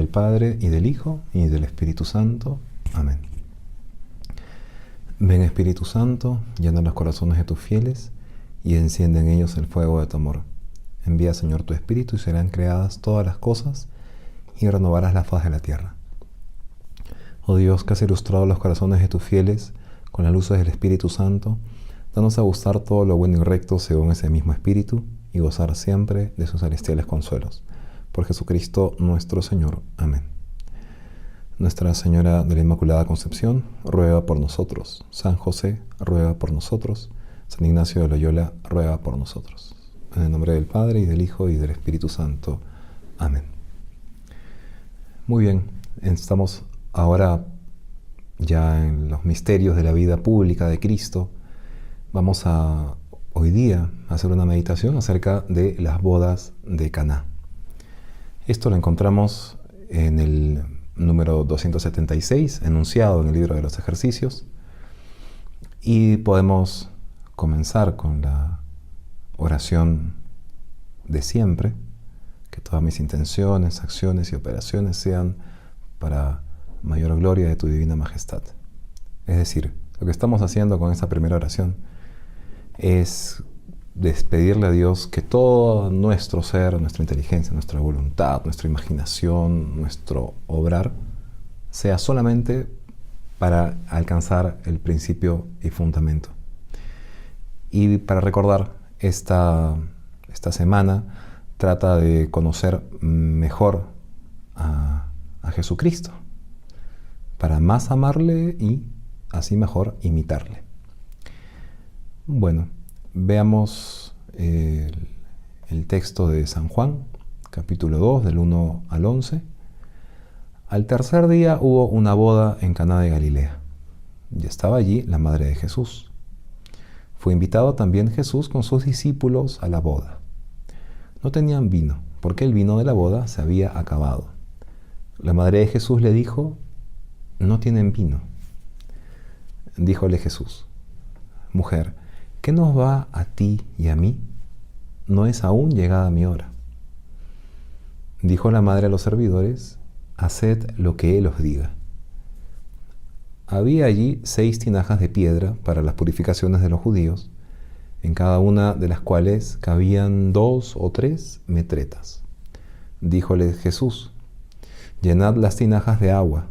Padre, y del Hijo, y del Espíritu Santo. Amén. Ven Espíritu Santo, llena los corazones de tus fieles, y enciende en ellos el fuego de tu amor. Envía, Señor, tu Espíritu, y serán creadas todas las cosas, y renovarás la faz de la tierra. Oh Dios, que has ilustrado los corazones de tus fieles con las luces del Espíritu Santo, danos a gustar todo lo bueno y recto según ese mismo Espíritu, y gozar siempre de sus celestiales consuelos. Por Jesucristo nuestro Señor. Amén. Nuestra Señora de la Inmaculada Concepción, ruega por nosotros. San José, ruega por nosotros. San Ignacio de Loyola, ruega por nosotros. En el nombre del Padre, y del Hijo, y del Espíritu Santo. Amén. Muy bien, estamos ahora ya en los misterios de la vida pública de Cristo. Vamos a hoy día a hacer una meditación acerca de las bodas de Caná. Esto lo encontramos en el número 276, enunciado en el libro de los ejercicios, y podemos comenzar con la oración de siempre, que todas mis intenciones, acciones y operaciones sean para mayor gloria de tu divina majestad. Es decir, lo que estamos haciendo con esta primera oración es despedirle a Dios que todo nuestro ser, nuestra inteligencia, nuestra voluntad, nuestra imaginación, nuestro obrar, sea solamente para alcanzar el principio y fundamento. Y para recordar, esta semana trata de conocer mejor a Jesucristo, para más amarle y así mejor imitarle. Bueno, veamos el texto de San Juan, capítulo 2, del 1 al 11. Al tercer día hubo una boda en Caná de Galilea, y estaba allí la madre de Jesús. Fue invitado también Jesús con sus discípulos a la boda. No tenían vino, porque el vino de la boda se había acabado. La madre de Jesús le dijo: «No tienen vino». Díjole Jesús: «Mujer, ¿qué nos va a ti y a mí? No es aún llegada mi hora». Dijo la madre a los servidores: «Haced lo que él os diga». Había allí 6 tinajas de piedra para las purificaciones de los judíos, en cada una de las cuales cabían 2 o 3 metretas. Díjole Jesús: «Llenad las tinajas de agua».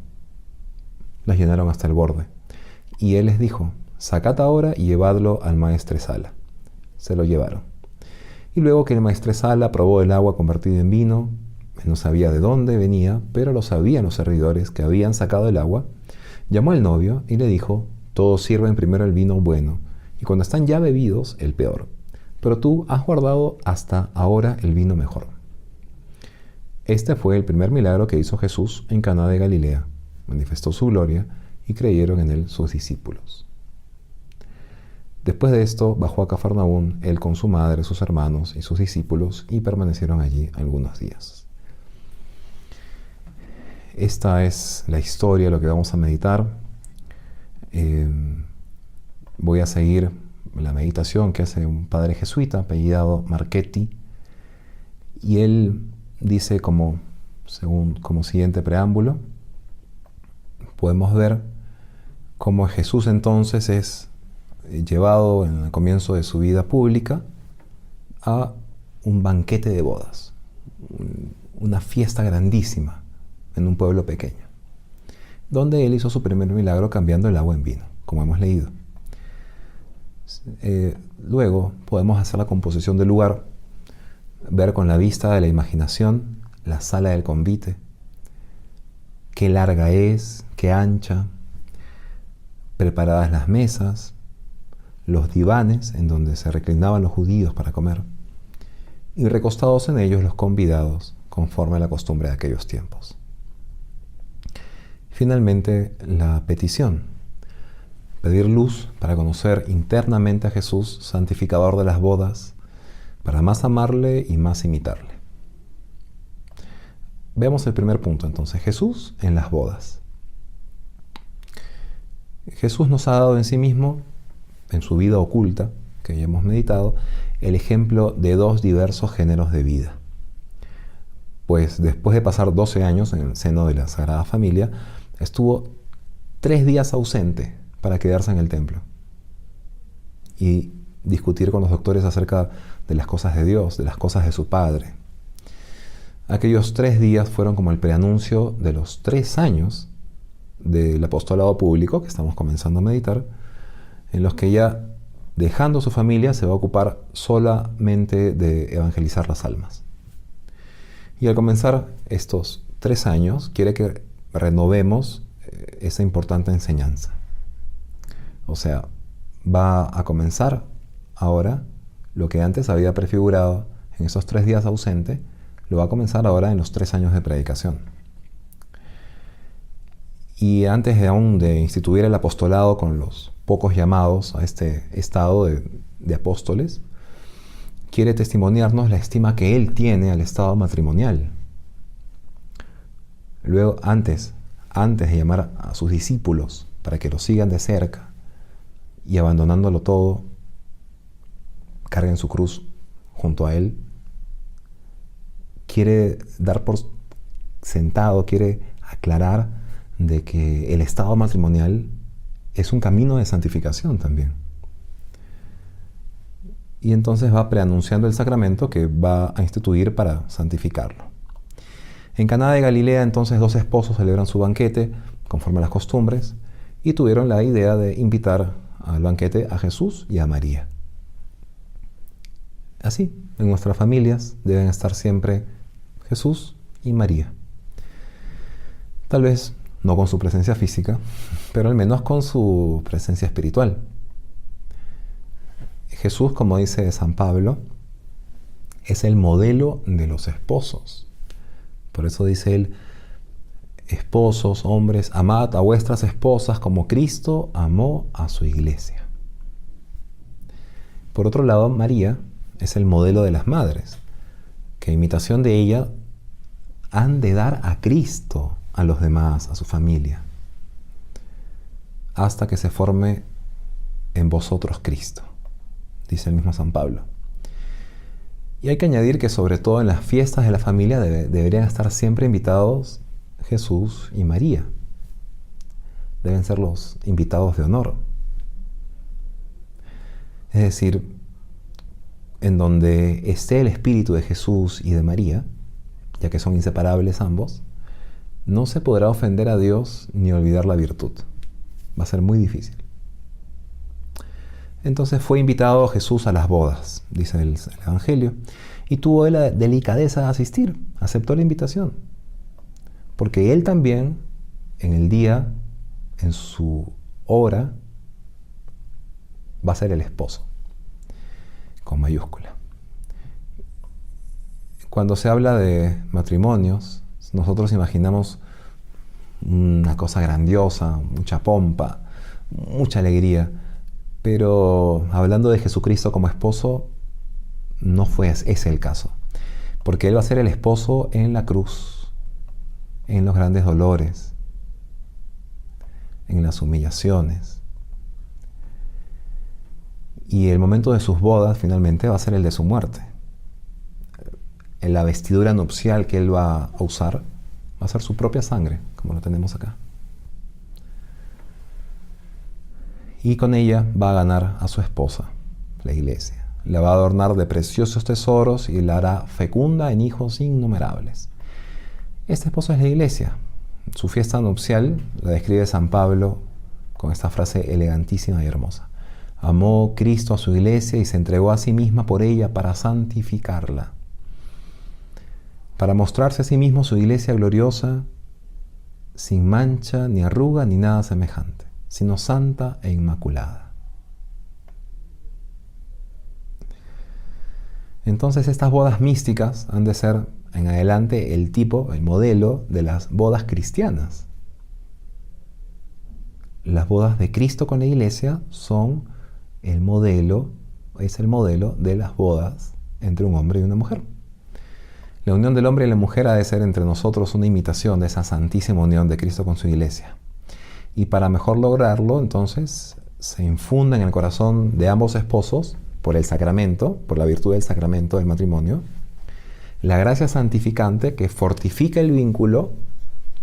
Las llenaron hasta el borde. Y él les dijo: «Sacad ahora y llevadlo al maestresala». Se lo llevaron. Y luego que el maestresala probó el agua convertida en vino, él no sabía de dónde venía, pero lo sabían los servidores que habían sacado el agua, llamó al novio y le dijo: «Todos sirven primero el vino bueno, y cuando están ya bebidos, el peor. Pero tú has guardado hasta ahora el vino mejor». Este fue el primer milagro que hizo Jesús en Caná de Galilea. Manifestó su gloria y creyeron en él sus discípulos. Después de esto, bajó a Cafarnaún, él con su madre, sus hermanos y sus discípulos, y permanecieron allí algunos días. Esta es la historia, lo que vamos a meditar. Voy a seguir la meditación que hace un padre jesuita apellidado Marchetti, y él dice como siguiente preámbulo: podemos ver cómo Jesús entonces es llevado en el comienzo de su vida pública a un banquete de bodas, una fiesta grandísima en un pueblo pequeño, donde él hizo su primer milagro cambiando el agua en vino, como hemos leído. Luego podemos hacer la composición del lugar, ver con la vista de la imaginación la sala del convite, qué larga es, qué ancha, preparadas las mesas, los divanes en donde se reclinaban los judíos para comer, y recostados en ellos los convidados, conforme a la costumbre de aquellos tiempos. Finalmente, la petición: pedir luz para conocer internamente a Jesús, santificador de las bodas, para más amarle y más imitarle. Veamos el primer punto entonces: Jesús en las bodas. Jesús nos ha dado en sí mismo, en su vida oculta, que ya hemos meditado, el ejemplo de 2 diversos géneros de vida. pues después de pasar 12 años en el seno de la Sagrada Familia, estuvo 3 días ausente para quedarse en el templo y discutir con los doctores acerca de las cosas de Dios, de las cosas de su Padre. Aquellos 3 días fueron como el preanuncio de los 3 años del apostolado público que estamos comenzando a meditar, en los que ella, dejando su familia, se va a ocupar solamente de evangelizar las almas. Y al comenzar estos 3 años, quiere que renovemos esa importante enseñanza. O sea, va a comenzar ahora lo que antes había prefigurado en esos 3 días ausente, lo va a comenzar ahora en los 3 años de predicación. Y antes aún de instituir el apostolado con los pocos llamados a este estado de apóstoles, quiere testimoniarnos la estima que él tiene al estado matrimonial. Luego, antes de llamar a sus discípulos para que lo sigan de cerca y abandonándolo todo, carguen su cruz junto a él, quiere dar por sentado, quiere aclarar de que el estado matrimonial es un camino de santificación también. Y entonces va preanunciando el sacramento que va a instituir para santificarlo. En Caná de Galilea, entonces, 2 esposos celebran su banquete conforme a las costumbres y tuvieron la idea de invitar al banquete a Jesús y a María. Así, en nuestras familias deben estar siempre Jesús y María. Tal vez no con su presencia física, pero al menos con su presencia espiritual. Jesús, como dice San Pablo, es el modelo de los esposos. Por eso dice él: esposos, hombres, amad a vuestras esposas como Cristo amó a su iglesia. Por otro lado, María es el modelo de las madres, que a imitación de ella han de dar a Cristo a los demás, a su familia, hasta que se forme en vosotros Cristo, dice el mismo San Pablo. Y hay que añadir que sobre todo en las fiestas de la familia deberían estar siempre invitados Jesús y María. Deben ser los invitados de honor. Es decir, en donde esté el espíritu de Jesús y de María, ya que son inseparables ambos, no se podrá ofender a Dios ni olvidar la virtud. Va a ser muy difícil. Entonces fue invitado Jesús a las bodas, dice el Evangelio, y tuvo la delicadeza de asistir, aceptó la invitación, porque él también, en el día, en su hora, va a ser el esposo, con mayúscula. Cuando se habla de matrimonios, nosotros imaginamos una cosa grandiosa, mucha pompa, mucha alegría, pero hablando de Jesucristo como esposo, no fue ese el caso, porque Él va a ser el esposo en la cruz, en los grandes dolores, en las humillaciones. Y el momento de sus bodas finalmente va a ser el de su muerte. En la vestidura nupcial que Él va a usar va a ser su propia sangre, como lo tenemos acá. Y con ella va a ganar a su esposa, la iglesia. La va a adornar de preciosos tesoros y la hará fecunda en hijos innumerables. Esta esposa es la iglesia. Su fiesta nupcial la describe San Pablo con esta frase elegantísima y hermosa. Amó Cristo a su iglesia y se entregó a sí misma por ella para santificarla, para mostrarse a sí mismo su iglesia gloriosa, sin mancha, ni arruga, ni nada semejante, sino santa e inmaculada. Entonces estas bodas místicas han de ser en adelante el tipo, el modelo de las bodas cristianas. Las bodas de Cristo con la iglesia son el modelo, es el modelo de las bodas entre un hombre y una mujer. La unión del hombre y la mujer ha de ser entre nosotros una imitación de esa santísima unión de Cristo con su iglesia. Y para mejor lograrlo, entonces, se infunde en el corazón de ambos esposos, por el sacramento, por la virtud del sacramento del matrimonio, La gracia santificante que fortifica el vínculo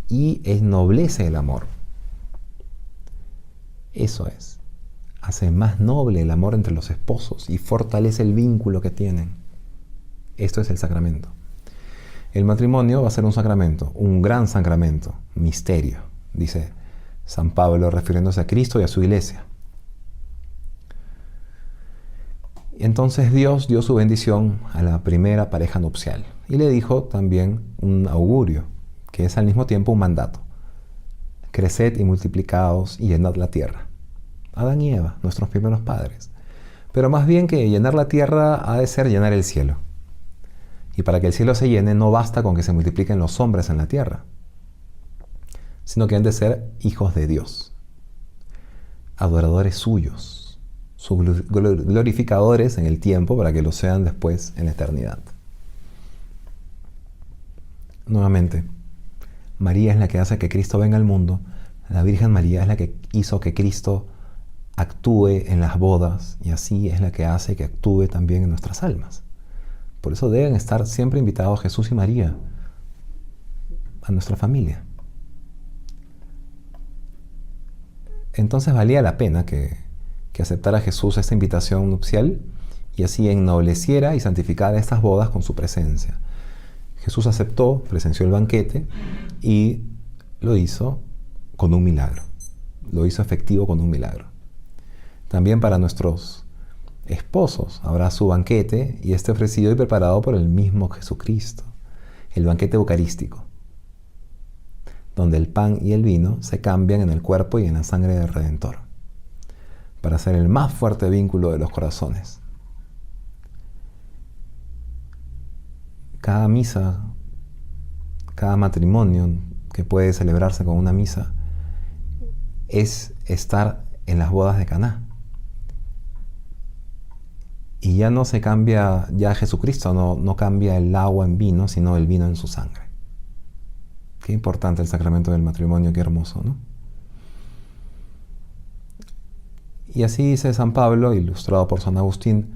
y ennoblece el amor. Eso es. Hace más noble el amor entre los esposos y fortalece el vínculo que tienen. Esto es el sacramento. El matrimonio va a ser un sacramento, un gran sacramento, misterio, dice San Pablo refiriéndose a Cristo y a su iglesia. Entonces Dios dio su bendición a la primera pareja nupcial y le dijo también un augurio, que es al mismo tiempo un mandato. Creced y multiplicaos y llenad la tierra. Adán y Eva, nuestros primeros padres. Pero más bien que llenar la tierra ha de ser llenar el cielo. Y para que el cielo se llene no basta con que se multipliquen los hombres en la tierra, sino que han de ser hijos de Dios, adoradores suyos, glorificadores en el tiempo para que lo sean después en la eternidad. Nuevamente, María es la que hace que Cristo venga al mundo. La Virgen María es la que hizo que Cristo actúe en las bodas y así es la que hace que actúe también en nuestras almas. Por eso deben estar siempre invitados Jesús y María a nuestra familia. Entonces valía la pena que aceptara Jesús esta invitación nupcial y así ennobleciera y santificara estas bodas con su presencia. Jesús aceptó, presenció el banquete y lo hizo con un milagro. Lo hizo efectivo con un milagro. También para nuestros esposos habrá su banquete y esté ofrecido y preparado por el mismo Jesucristo. El banquete eucarístico, donde el pan y el vino se cambian en el cuerpo y en la sangre del Redentor, para hacer el más fuerte vínculo de los corazones. Cada misa, cada matrimonio que puede celebrarse con una misa, es estar en las bodas de Caná. Y ya no se cambia, ya Jesucristo no cambia el agua en vino, sino el vino en su sangre. Qué importante el sacramento del matrimonio, qué hermoso, ¿no? Y así dice San Pablo, ilustrado por San Agustín,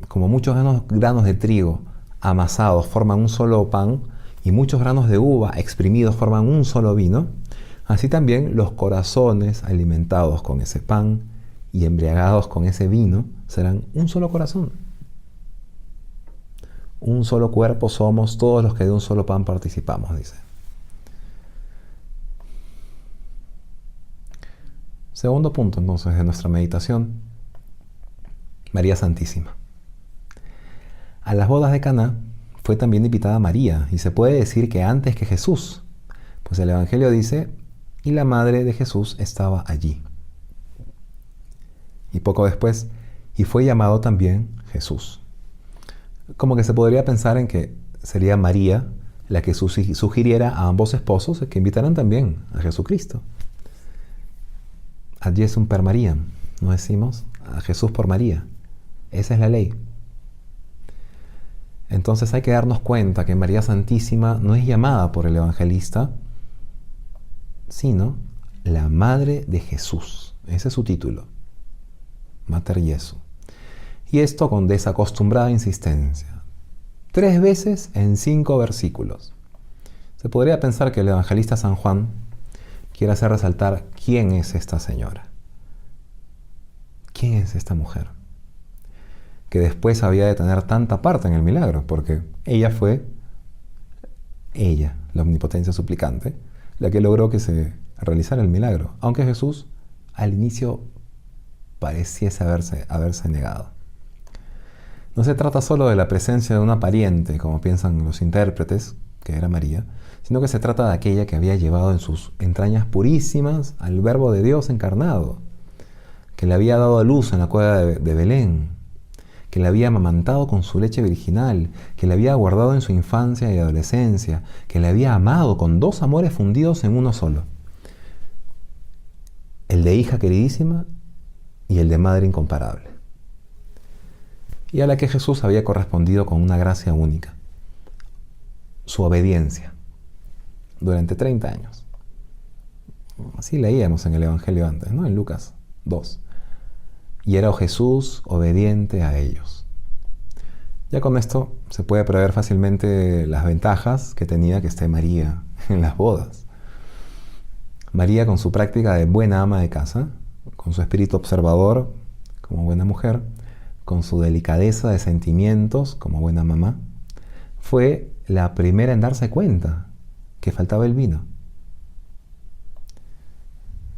como muchos granos de trigo amasados forman un solo pan y muchos granos de uva exprimidos forman un solo vino, así también los corazones alimentados con ese pan y embriagados con ese vino serán un solo corazón. Un solo cuerpo somos todos los que de un solo pan participamos, dice. Segundo punto, entonces, de nuestra meditación, María Santísima. A las bodas de Caná fue también invitada María, y se puede decir que antes que Jesús, pues el Evangelio dice, y la madre de Jesús estaba allí. Y poco después, y fue llamado también Jesús. Como que se podría pensar en que sería María la que sugiriera a ambos esposos que invitaran también a Jesucristo. Ad Jesum per Mariam, ¿no decimos? A Jesús por María. Esa es la ley. Entonces hay que darnos cuenta que María Santísima no es llamada por el evangelista, sino la Madre de Jesús. Ese es su título. Mater Jesu. Y esto con desacostumbrada insistencia. 3 veces en 5 versículos. Se podría pensar que el evangelista San Juan quiere hacer resaltar quién es esta señora. ¿Quién es esta mujer? Que después había de tener tanta parte en el milagro, porque ella fue, la omnipotencia suplicante, la que logró que se realizara el milagro, aunque Jesús al inicio pareciese haberse negado. No se trata solo de la presencia de una pariente, como piensan los intérpretes, que era María, sino que se trata de aquella que había llevado en sus entrañas purísimas al Verbo de Dios encarnado, que le había dado a luz en la cueva de Belén, que le había amamantado con su leche virginal, que le había guardado en su infancia y adolescencia, que le había amado con 2 amores fundidos en uno solo, el de hija queridísima y el de madre incomparable, y a la que Jesús había correspondido con una gracia única, su obediencia, durante 30 años. Así leíamos en el Evangelio antes, ¿no? En Lucas 2. Y era Jesús obediente a ellos. Ya con esto se puede prever fácilmente las ventajas que tenía que esté María en las bodas. María, con su práctica de buena ama de casa, con su espíritu observador como buena mujer, con su delicadeza de sentimientos como buena mamá, fue la primera en darse cuenta que faltaba el vino.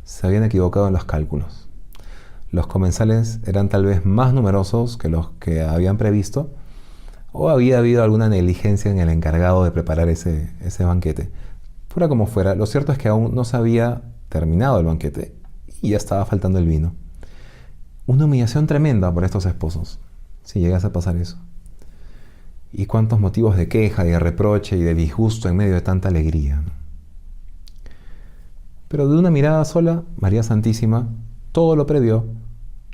Se habían equivocado en los cálculos. Los comensales eran tal vez más numerosos que los que habían previsto, o había habido alguna negligencia en el encargado de preparar ese banquete. Fuera como fuera, lo cierto es que aún no se había terminado el banquete y ya estaba faltando el vino. Una humillación tremenda por estos esposos, si llegase a pasar eso. Y cuántos motivos de queja y de reproche y de disgusto en medio de tanta alegría, ¿no? Pero de una mirada sola, María Santísima todo lo previó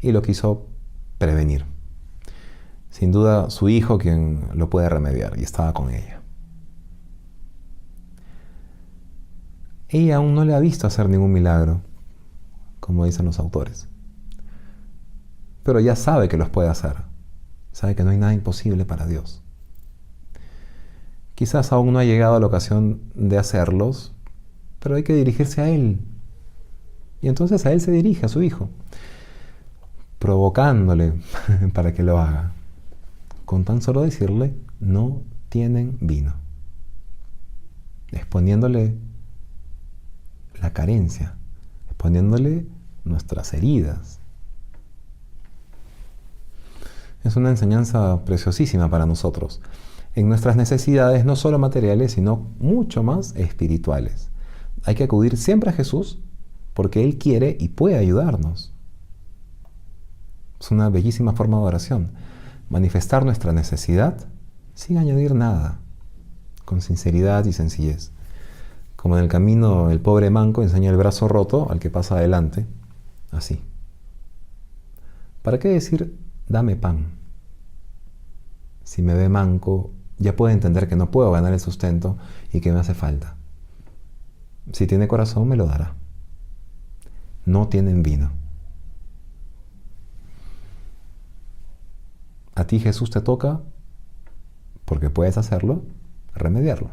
y lo quiso prevenir. Sin duda, su hijo quien lo puede remediar, y estaba con ella. Ella aún no le ha visto hacer ningún milagro, como dicen los autores. Pero ya sabe que los puede hacer. Sabe que no hay nada imposible para Dios. Quizás aún no ha llegado a la ocasión de hacerlos, pero hay que dirigirse a Él. Y entonces a Él se dirige, a su hijo, provocándole para que lo haga. Con tan solo decirle, no tienen vino. Exponiéndole la carencia, exponiéndole nuestras heridas. Es una enseñanza preciosísima para nosotros, en nuestras necesidades no solo materiales, sino mucho más espirituales. Hay que acudir siempre a Jesús porque Él quiere y puede ayudarnos. Es una bellísima forma de oración. Manifestar nuestra necesidad sin añadir nada, con sinceridad y sencillez. Como en el camino el pobre manco enseña el brazo roto al que pasa adelante, así. ¿Para qué decir, dame pan? Si me ve manco, ya puede entender que no puedo ganar el sustento y que me hace falta. Si tiene corazón, me lo dará. No tienen vino. A ti Jesús te toca, porque puedes hacerlo, remediarlo.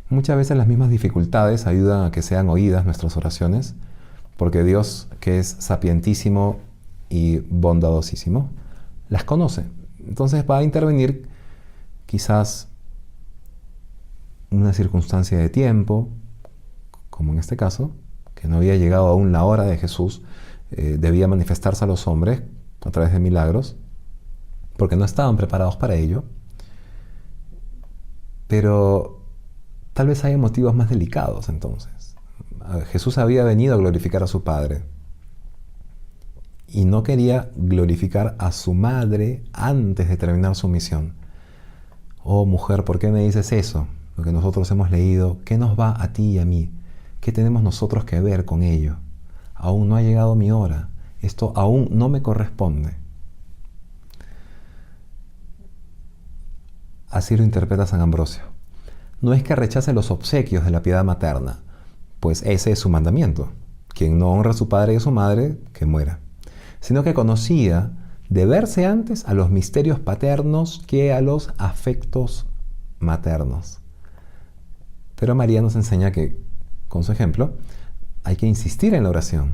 Muchas veces las mismas dificultades ayudan a que sean oídas nuestras oraciones, porque Dios, que es sapientísimo y bondadosísimo, las conoce. Entonces va a intervenir quizás una circunstancia de tiempo, como en este caso, que no había llegado aún la hora de Jesús, debía manifestarse a los hombres a través de milagros, porque no estaban preparados para ello. Pero tal vez haya motivos más delicados entonces. Jesús había venido a glorificar a su Padre y no quería glorificar a su madre antes de terminar su misión. Oh mujer, ¿por qué me dices eso? Lo que nosotros hemos leído, ¿qué nos va a ti y a mí? ¿Qué tenemos nosotros que ver con ello? Aún no ha llegado mi hora. Esto aún no me corresponde. Así lo interpreta San Ambrosio. No es que rechace los obsequios de la piedad materna, pues ese es su mandamiento. Quien no honra a su padre y a su madre, que muera. Sino que conocía deberse antes a los misterios paternos que a los afectos maternos. Pero María nos enseña que, con su ejemplo, hay que insistir en la oración.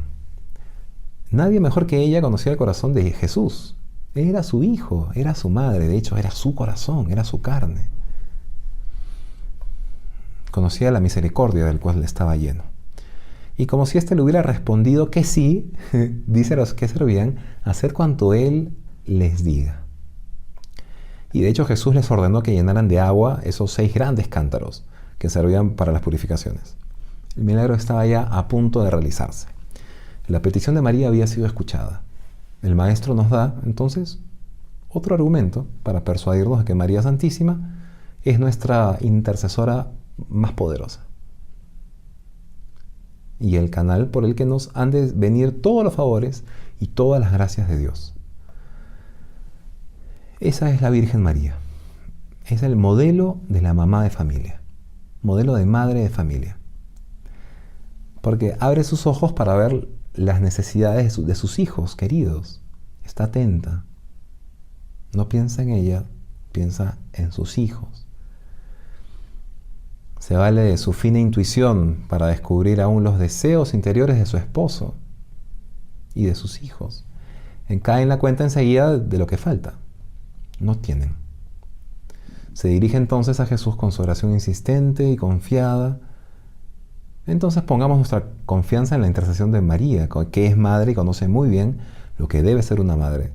Nadie mejor que ella conocía el corazón de Jesús. Era su hijo, era su madre, de hecho era su corazón, era su carne. Conocía la misericordia del cual le estaba lleno. Y como si éste le hubiera respondido que sí, dice a los que servían, haced cuanto él les diga. Y de hecho Jesús les ordenó que llenaran de agua esos 6 grandes cántaros que servían para las purificaciones. El milagro estaba ya a punto de realizarse. La petición de María había sido escuchada. El Maestro nos da, entonces, otro argumento para persuadirnos de que María Santísima es nuestra intercesora más poderosa y el canal por el que nos han de venir todos los favores y todas las gracias de Dios. Esa es la Virgen María. Es el modelo de la mamá de familia, modelo de madre de familia, porque abre sus ojos para ver las necesidades de sus hijos queridos. Está atenta. No piensa en ella, piensa en sus hijos. Se vale de su fina intuición para descubrir aún los deseos interiores de su esposo y de sus hijos. Cae en la cuenta enseguida de lo que falta. No tienen. Se dirige entonces a Jesús con su oración insistente y confiada. Entonces pongamos nuestra confianza en la intercesión de María, que es madre y conoce muy bien lo que debe ser una madre,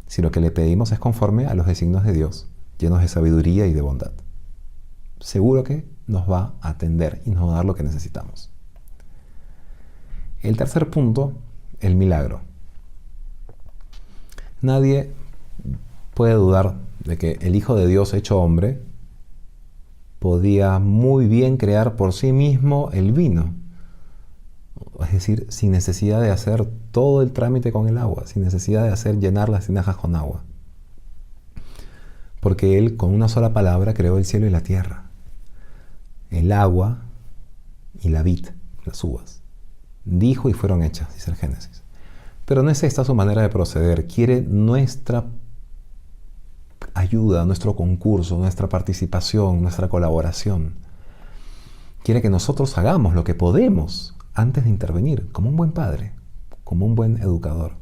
si lo que le pedimos es conforme a los designios de Dios, llenos de sabiduría y de bondad. Seguro que nos va a atender y nos va a dar lo que necesitamos. El tercer punto, el milagro. Nadie puede dudar de que el Hijo de Dios hecho hombre podía muy bien crear por sí mismo el vino. Es decir, sin necesidad de hacer todo el trámite con el agua, sin necesidad de llenar las tinajas con agua. Porque Él con una sola palabra creó el cielo y la tierra, el agua y la vid, las uvas. Dijo y fueron hechas, dice el Génesis. Pero no es esta su manera de proceder. Quiere nuestra ayuda, nuestro concurso, nuestra participación, nuestra colaboración. Quiere que nosotros hagamos lo que podemos antes de intervenir, como un buen padre, como un buen educador.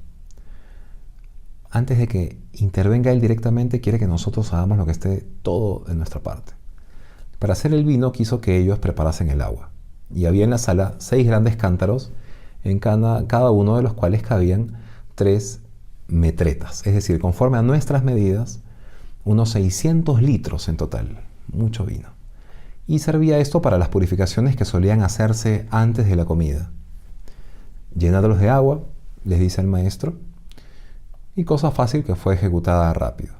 Antes de que intervenga Él directamente, quiere que nosotros hagamos lo que esté todo de nuestra parte. Para hacer el vino quiso que ellos preparasen el agua. Y había en la sala 6 grandes cántaros, en cada uno de los cuales cabían 3 metretas. Es decir, conforme a nuestras medidas, unos 600 litros en total. Mucho vino. Y servía esto para las purificaciones que solían hacerse antes de la comida. Llenándolos de agua, les dice el maestro, y cosa fácil que fue ejecutada rápido.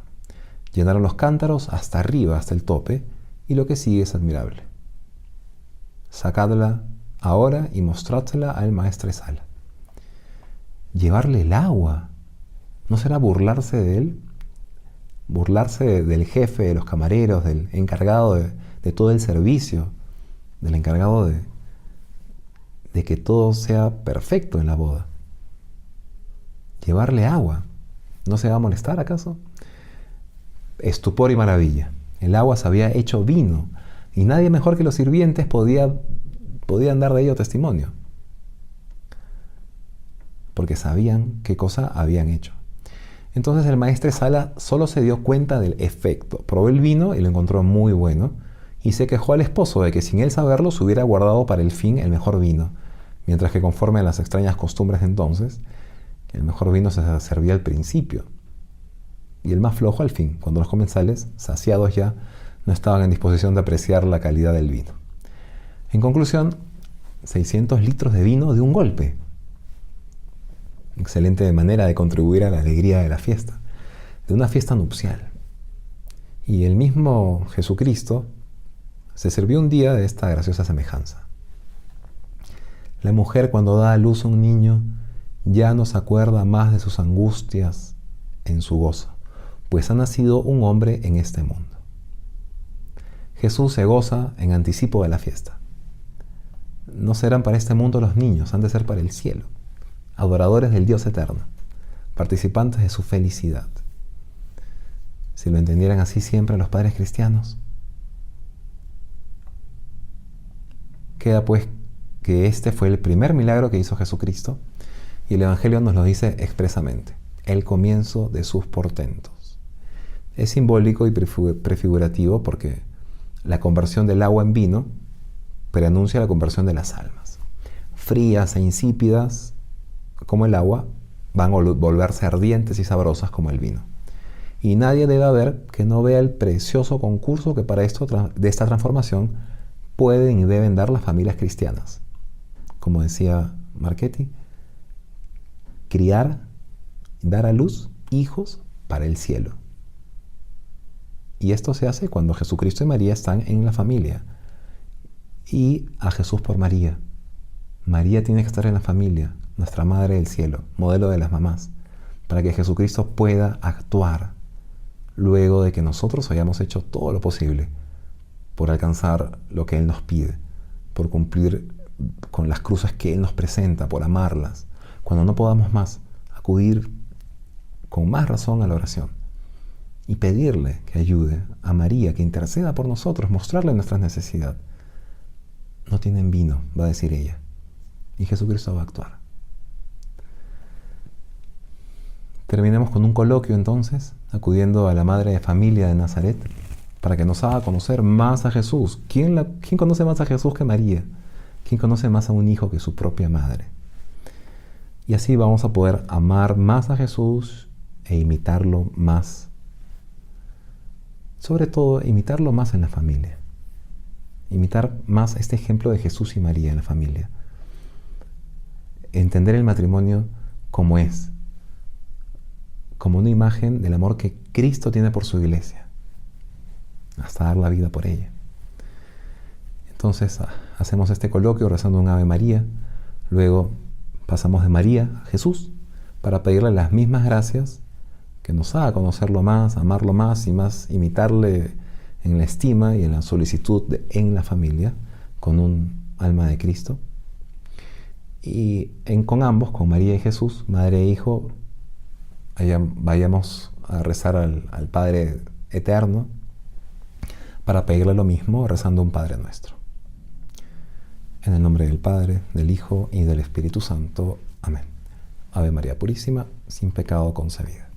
Llenaron los cántaros hasta arriba, hasta el tope, y lo que sigue es admirable. Sacadla ahora y mostrádsela al maestresala. Llevarle el agua, ¿no será burlarse de él? Burlarse del jefe, de los camareros, del encargado de todo el servicio, del encargado de que todo sea perfecto en la boda. Llevarle agua, ¿no se va a molestar acaso? Estupor y maravilla. El agua se había hecho vino y nadie mejor que los sirvientes podían dar de ello testimonio, porque sabían qué cosa habían hecho. Entonces el maestresala solo se dio cuenta del efecto. Probó el vino y lo encontró muy bueno y se quejó al esposo de que sin él saberlo se hubiera guardado para el fin el mejor vino, mientras que conforme a las extrañas costumbres de entonces, el mejor vino se servía al principio y el más flojo al fin, cuando los comensales, saciados ya, no estaban en disposición de apreciar la calidad del vino. En conclusión, 600 litros de vino de un golpe. Excelente manera de contribuir a la alegría de la fiesta, de una fiesta nupcial. Y el mismo Jesucristo se sirvió un día de esta graciosa semejanza. La mujer, cuando da a luz a un niño, ya no se acuerda más de sus angustias en su gozo, pues ha nacido un hombre en este mundo. Jesús se goza en anticipo de la fiesta. No serán para este mundo los niños, han de ser para el cielo, adoradores del Dios eterno, participantes de su felicidad. Si lo entendieran así siempre los padres cristianos. Queda pues que este fue el primer milagro que hizo Jesucristo y el Evangelio nos lo dice expresamente, el comienzo de sus portentos. Es simbólico y prefigurativo porque la conversión del agua en vino preanuncia la conversión de las almas. Frías e insípidas como el agua van a volverse ardientes y sabrosas como el vino. Y nadie debe haber que no vea el precioso concurso que para de esta transformación pueden y deben dar las familias cristianas. Como decía Marchetti, criar, dar a luz hijos para el cielo. Y esto se hace cuando Jesucristo y María están en la familia. Y a Jesús por María. María tiene que estar en la familia, nuestra Madre del Cielo, modelo de las mamás, para que Jesucristo pueda actuar luego de que nosotros hayamos hecho todo lo posible por alcanzar lo que Él nos pide, por cumplir con las cruces que Él nos presenta, por amarlas. Cuando no podamos más, acudir con más razón a la oración y pedirle que ayude a María, que interceda por nosotros, mostrarle nuestra necesidad. No tienen vino, va a decir ella, y Jesucristo va a actuar. Terminemos con un coloquio entonces, acudiendo a la madre de familia de Nazaret, para que nos haga conocer más a Jesús. ¿Quién conoce más a Jesús que María? ¿Quién conoce más a un hijo que su propia madre? Y así vamos a poder amar más a Jesús e imitarlo más. Sobre todo, imitarlo más en la familia. Imitar más este ejemplo de Jesús y María en la familia. Entender el matrimonio como es, como una imagen del amor que Cristo tiene por su iglesia, hasta dar la vida por ella. Entonces hacemos este coloquio rezando un Ave María, luego pasamos de María a Jesús para pedirle las mismas gracias, que nos haga conocerlo más, amarlo más y más imitarle en la estima y en la solicitud en la familia, con un alma de Cristo. Y con ambos, con María y Jesús, madre e hijo, vayamos a rezar al Padre Eterno para pedirle lo mismo rezando un Padre Nuestro. En el nombre del Padre, del Hijo y del Espíritu Santo. Amén. Ave María Purísima, sin pecado concebida.